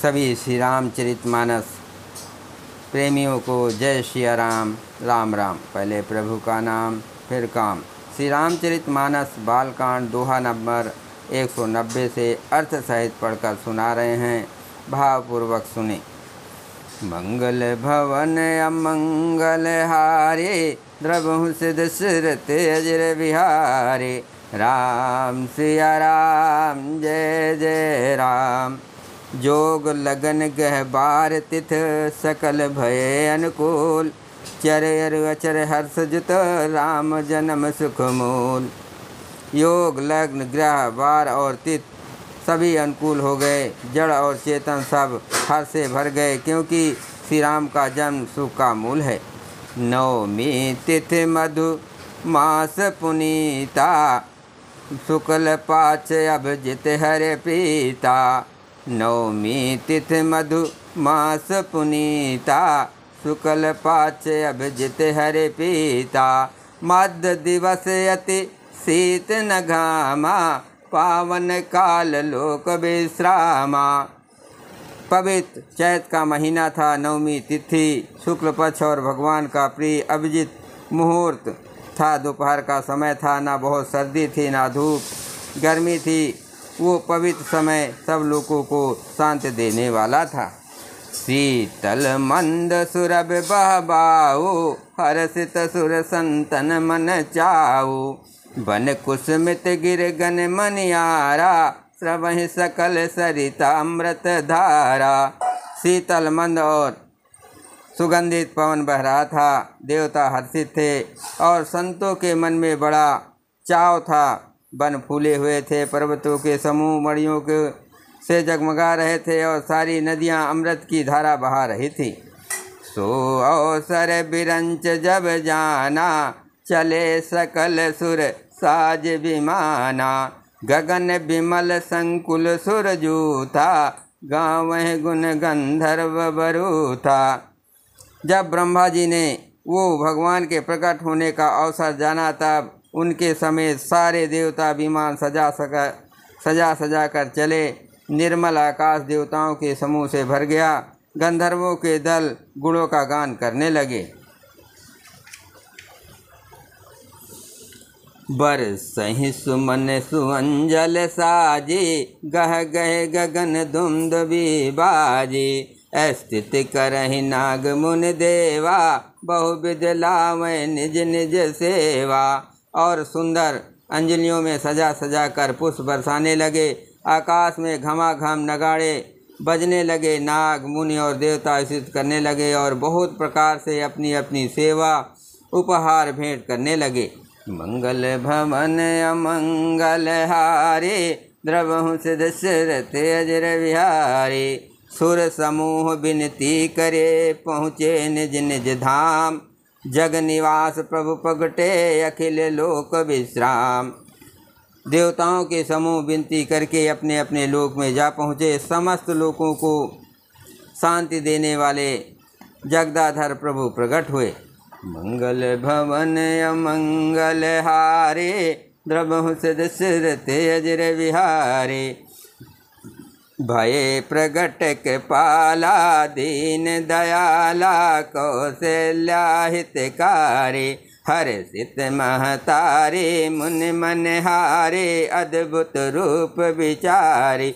सभी श्री रामचरितमानस प्रेमियों को जय सिया राम। राम राम। पहले प्रभु का नाम फिर काम। श्री रामचरितमानस बालकांड दोहा नंबर 190 से अर्थ सहित पढ़कर सुना रहे हैं। भावपूर्वक सुने। मंगल भवन अमंगल हारे, द्रवहु सिद्ध सिरत अजर विहारे। राम सिया राम जय जय राम। जोग लगन गहबार तिथ, सकल भय अनुकूल। चर अर अचर हर्ष जुत, राम जन्म सुख मूल। योग लग्न ग्रह बार और तिथ सभी अनुकूल हो गए। जड़ और चेतन सब हर्ष से भर गए, क्योंकि श्री राम का जन्म सुख का मूल है। नवमी तिथि मधु मास पुनीता, शुक्ल पाच अभिजित हरे प्रीता। नवमी तिथि मधु मास पुनीता, शुक्ल पाच अभिजित हरे पीता। मध्य दिवस अति शीत न घामा, पावन काल लोक विश्रामा। पवित्र चैत का महीना था। नवमी तिथि शुक्ल पक्ष और भगवान का प्रिय अभिजित मुहूर्त था। दोपहर का समय था। ना बहुत सर्दी थी ना धूप गर्मी थी। वो पवित्र समय सब लोगों को शांति देने वाला था। शीतल मंद सुरभ बहबाऊ, हर्षित सुर संतन मन चाऊ। बन कुसुमित गिर गन मनियारा, स्रवहि सकल सरिता अमृत धारा। शीतल मंद और सुगंधित पवन बह रहा था। देवता हर्षित थे और संतों के मन में बड़ा चाव था। वन फूले हुए थे। पर्वतों के समूह मणियों के से जगमगा रहे थे और सारी नदियां अमृत की धारा बहा रही थी। सो अवसर बिरंच जब जाना, चले सकल सुर साज विमाना। गगन बिमल संकुल सुर जूथा, गावह गुण गंधर्व बरूथा। जब ब्रह्मा जी ने वो भगवान के प्रकट होने का अवसर जाना, तब उनके समेत सारे देवता विमान सजा कर चले। निर्मल आकाश देवताओं के समूह से भर गया। गंधर्वों के दल गुणों का गान करने लगे। बरसहि सुमन सुअंजल साजे, गह गहे गगन दुंदुभि बाजे। स्थिति करहि नाग मुनि देवा, बहुविध लावै निज निज सेवा। और सुंदर अंजलियों में सजा कर पुष्प बरसाने लगे। आकाश में घमाघम नगाड़े बजने लगे। नाग मुनि और देवता स्तुति करने लगे और बहुत प्रकार से अपनी अपनी सेवा उपहार भेंट करने लगे। मंगल भवन अमंगल हारे, द्रवहु सिद्ध सिरत अजर विहारे। सुर समूह विनती करे, पहुँचे निज निज धाम। जग निवास प्रभु प्रगटे, अखिल लोक विश्राम। देवताओं के समूह विनती करके अपने अपने लोक में जा पहुँचे। समस्त लोगों को शांति देने वाले जगदाधर प्रभु प्रकट हुए। मंगल भवन अमंगल हारे, द्रवहु सिद्ध सिरत अजर विहारे। भये प्रगट कृपाला, दीन दयाला कौशल्या हितकारी। हर्षित महतारे, मुनि मन हारे, अद्भुत रूप विचारी।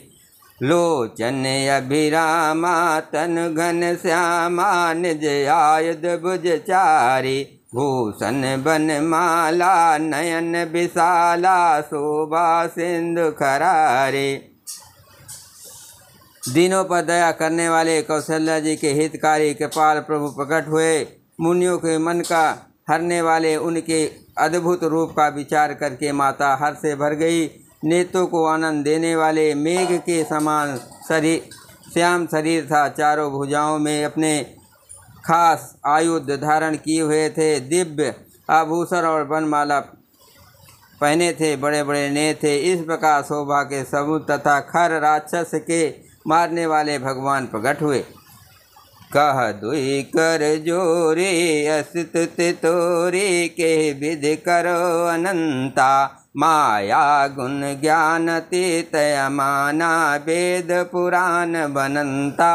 लोचन अभिरामा, तनु घन श्यामा, निज आयुध भुज चारी। भूषण बनमाला, नयन विशाला, शोभा सिंधु खरारे। दीनों पर दया करने वाले कौशल्या जी के हितकारी कृपाल प्रभु प्रकट हुए। मुनियों के मन का हरने वाले उनके अद्भुत रूप का विचार करके माता हर्ष से भर गई। नेत्रों को आनंद देने वाले मेघ के समान श्याम शरीर था। चारों भुजाओं में अपने खास आयुध धारण किए हुए थे। दिव्य आभूषण और वनमाला पहने थे। बड़े बड़े नेत्र थे। इस प्रकार शोभा के सबूत तथा खर राक्षस के मारने वाले भगवान प्रकट हुए। कह दुई कर जोरे, असुत तोरे, के विधि करो अनंता। माया गुण ज्ञान अतीत अमाना वेद पुराण बनंता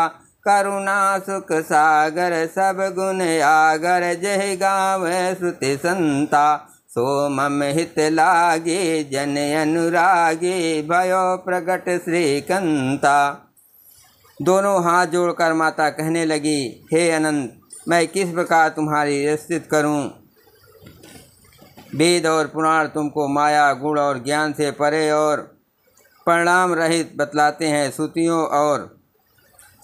करुणा सुख सागर सब गुण आगर जय गावे श्रुति संता सो मम हित लागे जन अनुरागे भयो प्रगट श्रीकंता। दोनों हाथ जोड़कर माता कहने लगी, हे अनंत, मैं किस प्रकार तुम्हारी स्तुति करूं? वेद और पुराण तुमको माया गुण और ज्ञान से परे और परिणाम रहित बतलाते हैं। श्रुतियों और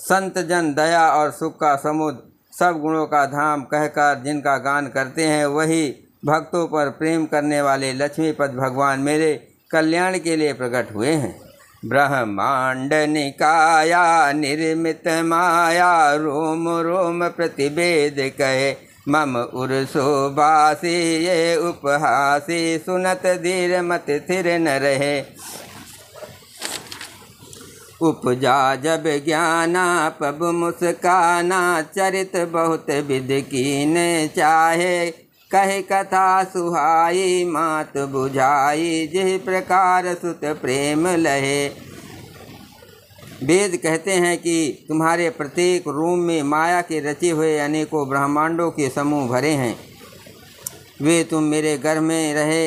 संत जन दया और सुख का समुद्र सब गुणों का धाम कहकर जिनका गान करते हैं, वही भक्तों पर प्रेम करने वाले लक्ष्मीपति भगवान मेरे कल्याण के लिए प्रकट हुए हैं। ब्रह्मांड निकाया निर्मित माया रोम रोम प्रतिवेद कहे मम उर्सो बासी ये उपहासी सुनत धीर मत थिर न रहे। उपजा जब ज्ञाना पब मुस्काना चरित बहुत विध कीन चाहे कहे कथा सुहाई मात बुझाई जिस प्रकार सुत प्रेम लहे। वेद कहते हैं कि तुम्हारे प्रत्येक रूम में माया के रचे हुए अनेकों ब्रह्मांडों के समूह भरे हैं। वे तुम मेरे घर में रहे।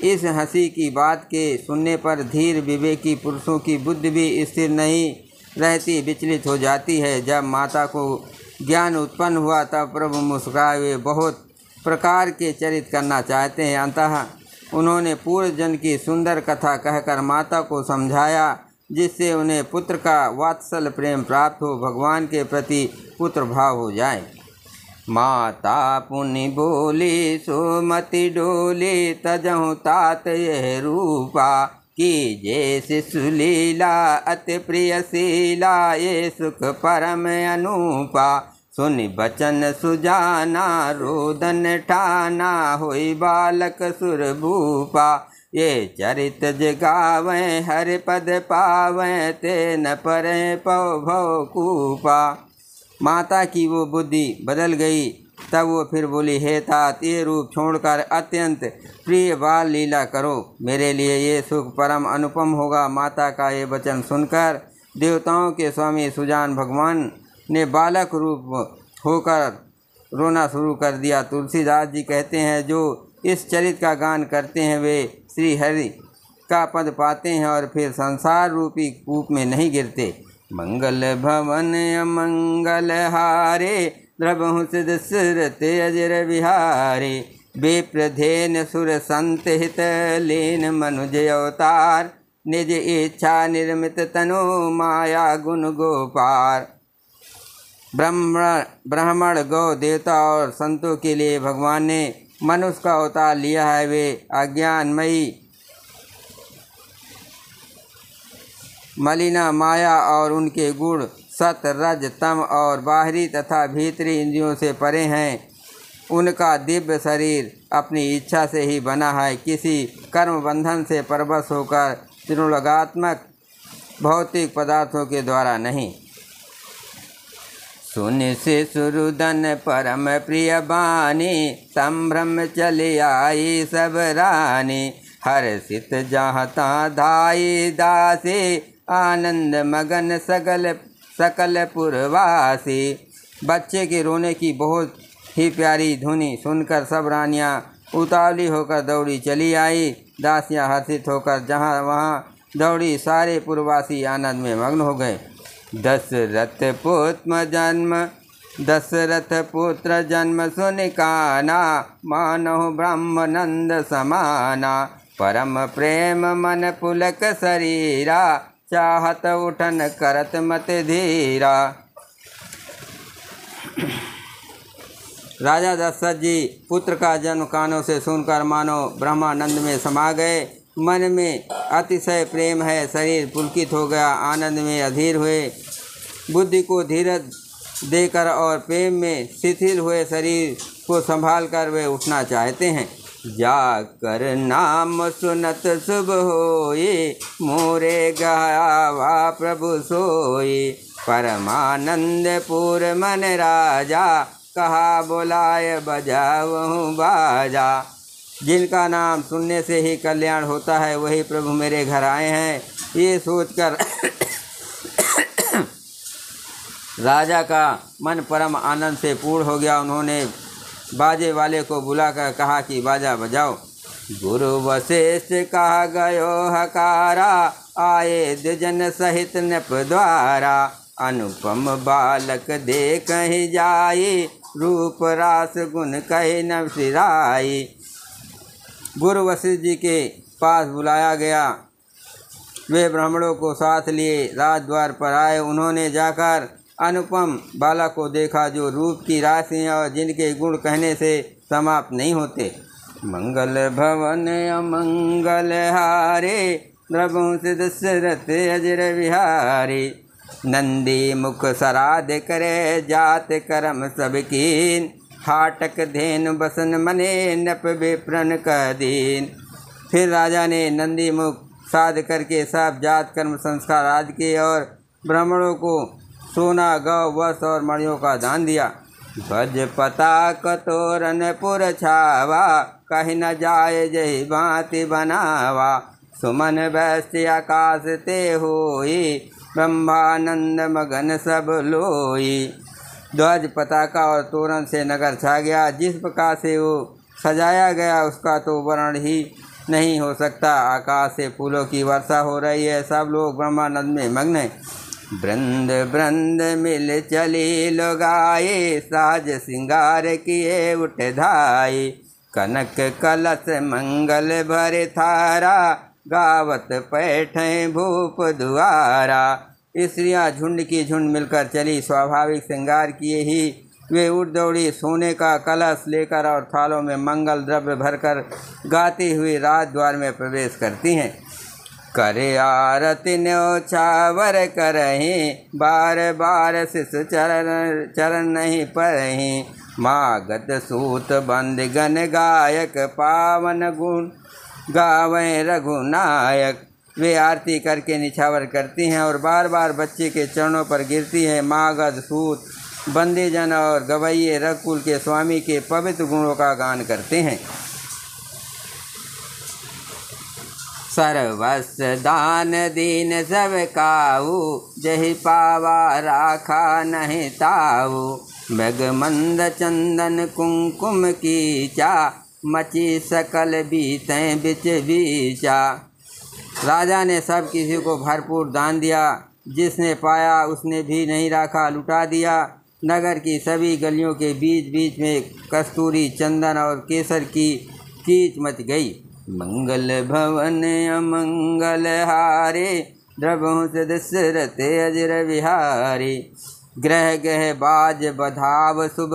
इस हंसी की बात के सुनने पर धीर विवेकी पुरुषों की बुद्धि भी स्थिर नहीं रहती, विचलित हो जाती है। जब माता को ज्ञान उत्पन्न हुआ तब प्रभु मुस्कुराए हुए बहुत प्रकार के चरित करना चाहते हैं। अंततः उन्होंने पूर्व जन्म की सुंदर कथा कहकर माता को समझाया, जिससे उन्हें पुत्र का वात्सल प्रेम प्राप्त हो, भगवान के प्रति पुत्र भाव हो जाए। माता पुनि बोली सोमति डोली तजहु तात यह रूपा की जैसे सुलीला अति प्रिय शीला ये सुख परम अनूपा। सुनि बचन सुजाना रोदन ठाना होई बालक सुर भूपा ये चरित जगावें हर पद पावें ते न परे पव भव कूपा। माता की वो बुद्धि बदल गई। तब वो फिर बोली, हे तात, ये रूप छोड़कर अत्यंत प्रिय बाल लीला करो, मेरे लिए ये सुख परम अनुपम होगा। माता का ये वचन सुनकर देवताओं के स्वामी सुजान भगवान ने बालक रूप होकर रोना शुरू कर दिया। तुलसीदास जी कहते हैं, जो इस चरित का गान करते हैं वे श्री हरि का पद पाते हैं और फिर संसार रूपी कूप में नहीं गिरते। मंगल भवन अमंगल हारे द्रवहु सिद्ध सुरत अजर विहारे विप्रधेन सुर संत हित लीन मनुज अवतार निज इच्छा निर्मित तनु माया गुण गोपार। ब्राह्मण गौ देवता और संतों के लिए भगवान ने मनुष्य का अवतार लिया है। वे अज्ञानमयी मलिना माया और उनके गुण सत रज तम और बाहरी तथा भीतरी इंद्रियों से परे हैं। उनका दिव्य शरीर अपनी इच्छा से ही बना है, किसी कर्म बंधन से परवश होकर त्रिलोकात्मक भौतिक पदार्थों के द्वारा नहीं। सुन से सुरुदन परम प्रिय बानी संभ्रम चले आई सब रानी हर्षित जहता धाई दासी आनंद मगन सकल पुरवासी। बच्चे के रोने की बहुत ही प्यारी धुनी सुनकर सब रानियां उतावली होकर दौड़ी चली आई। दासियां हर्षित होकर जहां वहां दौड़ी, सारे पुरवासी आनंद में मग्न हो गए। दशरथ पुत्र जन्म सुन काना मानो ब्रह्मनंद समाना परम प्रेम मन पुलक शरीरा चाहत उठन करत मत धीरा। राजा दशरथ जी पुत्र का जन्म कानों से सुनकर मानो ब्रह्मानंद में समा गए। मन में अतिशय प्रेम है, शरीर पुलकित हो गया, आनंद में अधीर हुए। बुद्धि को धीरज देकर और प्रेम में शिथिल हुए शरीर को संभाल कर वे उठना चाहते हैं। जाकर नाम सुनत शुभ होई मोरे गावा प्रभु सोई परमानंद पूर मन राजा कहा बुलाए बजावहु बाजा। जिनका नाम सुनने से ही कल्याण होता है वही प्रभु मेरे घर आए हैं। ये सोचकर राजा का मन परम आनंद से पूर्ण हो गया। उन्होंने बाजे वाले को बुलाकर कहा कि बाजा बजाओ। गुरु वशिष्ठ कहा गयो हकारा, आए द्विजन सहित नृप द्वारा। अनुपम बालक देख ही जाई, रूप रास गुण कहे न सिराई। गुरु वशिष्ठ जी के पास बुलाया गया। वे ब्राह्मणों को साथ लिए राजद्वार पर आए। उन्होंने जाकर अनुपम बालक को देखा, जो रूप की राशि और जिनके गुण कहने से समाप्त नहीं होते। मंगल भवन अमंगल हारे, नृपं दशरथ अजर विहारी। नंदी मुख सराध करे, जात कर्म सब कीन। हाटक धेनु बसन मने, नप विप्रन का दीन। फिर राजा ने नंदी मुख साध करके सब जात कर्म संस्कार आदि के और ब्राह्मणों को सोना गौ वस्त्र और मणियों का दान दिया। भज पता कतोरन पुर छावा, कहीं न जाए जही भांति बनावा। सुमन वैश्य आकाश ते होई, ब्रह्मानंद मगन सब लोई। ध्वज पताका और तोरण से नगर छा गया। जिस प्रकार से वो सजाया गया उसका तो वर्णन ही नहीं हो सकता। आकाश से फूलों की वर्षा हो रही है, सब लोग ब्रह्मानंद में मग्न हैं। वृंद वृंद मिल चली लोगाए, साज सिंगार किए उठ धाई। कनक कलश मंगल भरे थारा, गावत पैठे भूप दुआरा। स्त्रियाँ झुंड की झुंड मिलकर चली, स्वाभाविक श्रृंगार किए ही वे उठ दौड़ी। सोने का कलश लेकर और थालों में मंगल द्रव्य भरकर गाती हुई राजद्वार में प्रवेश करती हैं। करे आरती न्योछावर करहीं, बार बार शिशु चरण नहीं परहीं। मागत सूत बंद गण गायक, पावन गुण गावें रघुनायक। वे आरती करके निछावर करती हैं और बार बार बच्चे के चरणों पर गिरती हैं। मागध सूत बंदीजन और गवैये रघुकुल के स्वामी के पवित्र गुणों का गान करते हैं। सर्वस्व दान दीन सब काऊ, जहि पावा राखा नहीं ताऊ। मृगमंद चंदन कुंकुम कीचा, मची सकल बीतें बिच बीचा। राजा ने सब किसी को भरपूर दान दिया। जिसने पाया उसने भी नहीं राखा, लुटा दिया। नगर की सभी गलियों के बीच बीच में कस्तूरी चंदन और केसर की कीच मच गई। मंगल भवन अमंगल हारे, द्रवहुं दशरथ अजर विहारी। ग्रह गह बाज बधाव शुभ,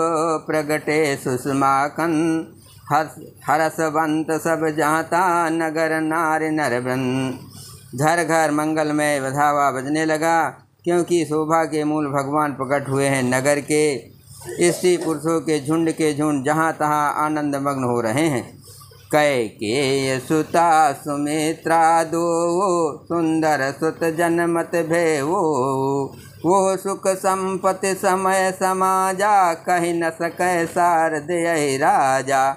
प्रगटे सुषमाकन। हरसवंत सब जाता, नगर नार नर वृंद। घर घर मंगलमय बधावा बजने लगा, क्योंकि शोभा के मूल भगवान प्रकट हुए हैं। नगर के स्त्री पुरुषों के झुंड जहाँ तहाँ आनंद मग्न हो रहे हैं। कैकेयी सुता सुमित्रा दो, सुंदर सुत जनमत भेवो। वो सुख संपत्ति समय समाजा, कहीं न सकै शारद यही राजा।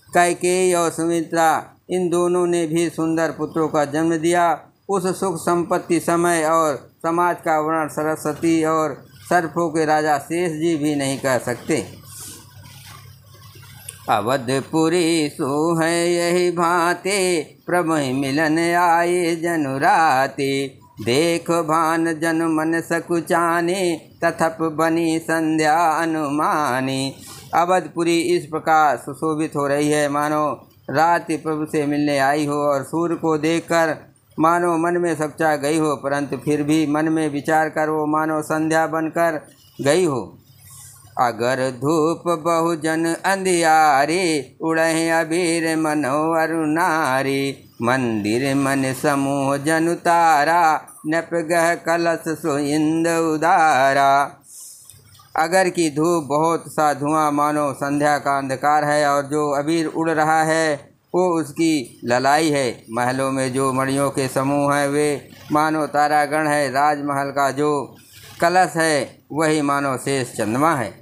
कैकेयी और सुमित्रा इन दोनों ने भी सुंदर पुत्रों का जन्म दिया। उस सुख संपत्ति समय और समाज का वर्णन सरस्वती और सर्पों के राजा शेष जी भी नहीं कर सकते। अवधपुरी सो है यही भांति, प्रभु मिलन आए जनुराते। देख भान जन मन सकुचाने, तथप बनी संध्या अनुमानी। अवधपुरी इस प्रकार सुशोभित हो रही है मानो रात प्रभु से मिलने आई हो, और सूर्य को देखकर मानो मन में सच्चा गई हो, परंतु फिर भी मन में विचार कर वो मानो संध्या बनकर गई हो। अगर धूप बहुजन अंधियारी, उड़े अबीर मनोवर नारी। मंदिर मन समूह जन तारा, नप गह कलश सो इंद उदारा। अगर की धूप बहुत सा धुआं मानो संध्या का अंधकार है, और जो अबीर उड़ रहा है वो उसकी ललाई है। महलों में जो मणियों के समूह हैं वे मानो तारागण है। राजमहल का जो कलश है वही मानो शेष चंद्रमा है।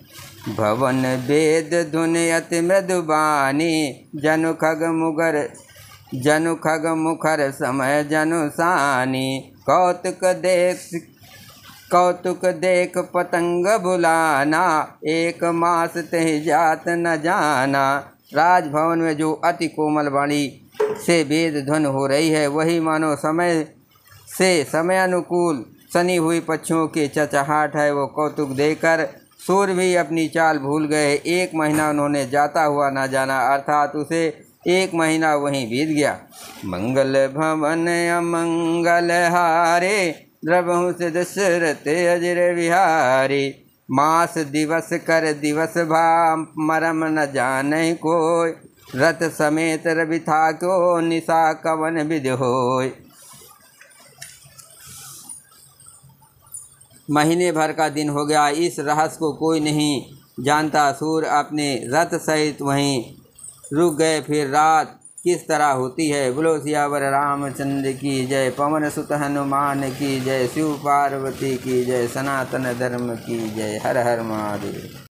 भवन वेद धुन अति मृदुबानी, जनु खग मुखर समय जनु सानी। कौतुक देख पतंग बुलाना, एक मास तह जात न जाना। राजभवन में जो अति कोमल वाणी से वेद ध्वन हो रही है, वही मानो समय अनुकूल सनी हुई पक्षियों की चहचहाट है। वो कौतुक देकर सूर्य भी अपनी चाल भूल गए। 1 महीना उन्होंने जाता हुआ ना जाना, अर्थात उसे 1 महीना वहीं बीत गया। मंगल भवन अमंगल हारे, द्रवहु से दशरथ अजर विहारी। मास दिवस कर दिवस भा, मरम न जाने कोय। रथ समेत रवि था क्यों, निशा कवन विधि होय। महीने भर का दिन हो गया, इस रहस्य को कोई नहीं जानता। सूर्य अपने रथ सहित वहीं रुक गए। फिर रात किस तरह होती है। बोलो सियावर रामचंद्र की जय, पवन सुत हनुमान की जय, शिव पार्वती की जय, सनातन धर्म की जय। हर हर महादेव।